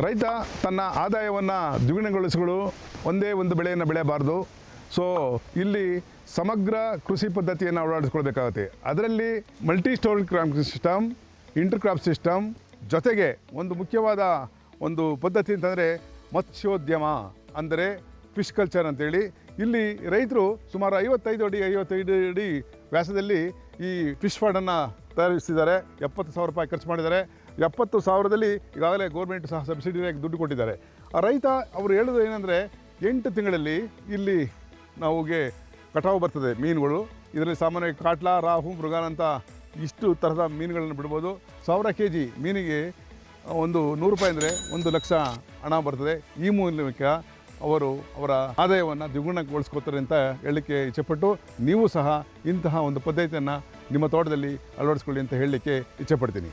ರೈತ ತನ್ನ ಆದಾಯವನ್ನು ದ್ವಿಗುಣಗೊಳಿಸಲು ಒಂದೇ ಒಂದು ಬೆಳೆಯನ್ನು ಬೆಳೆಯಬಾರ್ದು. ಸೊ ಇಲ್ಲಿ ಸಮಗ್ರ ಕೃಷಿ ಪದ್ಧತಿಯನ್ನು ಅಳವಡಿಸ್ಕೊಳ್ಬೇಕಾಗುತ್ತೆ. ಅದರಲ್ಲಿ multi storage crop system, inter crop system ಜೊತೆಗೆ ಒಂದು ಮುಖ್ಯವಾದ ಒಂದು ಪದ್ಧತಿ ಅಂತಂದರೆ ಮತ್ಸ್ಯೋದ್ಯಮ, ಅಂದರೆ ಫಿಶ್ ಕಲ್ಚರ್ ಅಂತೇಳಿ. ಇಲ್ಲಿ ರೈತರು ಸುಮಾರು 55 ಅಡಿ ವ್ಯಾಸದಲ್ಲಿ ಈ ಫಿಶ್ ಫಾರ್ಡನ್ನು ತಯಾರಿಸಿದ್ದಾರೆ. 70,000 ರೂಪಾಯಿ ಖರ್ಚು ಮಾಡಿದ್ದಾರೆ. 70,000ದಲ್ಲಿ ಈಗಾಗಲೇ ಗೌರ್ಮೆಂಟ್ ಸಹ ಸಬ್ಸಿಡಿಯಾಗಿ ದುಡ್ಡು ಕೊಟ್ಟಿದ್ದಾರೆ. ಆ ರೈತ ಅವರು ಹೇಳೋದು ಏನಂದರೆ 8 ತಿಂಗಳಲ್ಲಿ ಇಲ್ಲಿ ನಮಗೆ ಕಟಾವು ಬರ್ತದೆ ಮೀನುಗಳು. ಇದರಲ್ಲಿ ಸಾಮಾನ್ಯವಾಗಿ ಕಾಟ್ಲಾ, ರಾಹು, ಮೃಗಾಲ್ ಅಂತ ಇಷ್ಟು ಥರದ ಮೀನುಗಳನ್ನು ಬಿಡ್ಬೋದು. 1000 kg ಮೀನಿಗೆ ಒಂದು 100 ರೂಪಾಯಿ ಅಂದರೆ 1 ಲಕ್ಷ ಹಣ ಬರ್ತದೆ. ಈ ಮೂಲಕ ಅವರು ಅವರ ಆದಾಯವನ್ನು ದ್ವಿಗುಣಗೊಳಿಸ್ಕೋತಾರೆ ಅಂತ ಹೇಳಲಿಕ್ಕೆ ಇಚ್ಛೆಪಟ್ಟು, ನೀವು ಸಹ ಇಂತಹ ಒಂದು ಪದ್ಧತಿಯನ್ನು ನಿಮ್ಮ ತೋಟದಲ್ಲಿ ಅಳವಡಿಸ್ಕೊಳ್ಳಿ ಅಂತ ಹೇಳಲಿಕ್ಕೆ ಇಚ್ಛೆಪಡ್ತೀನಿ.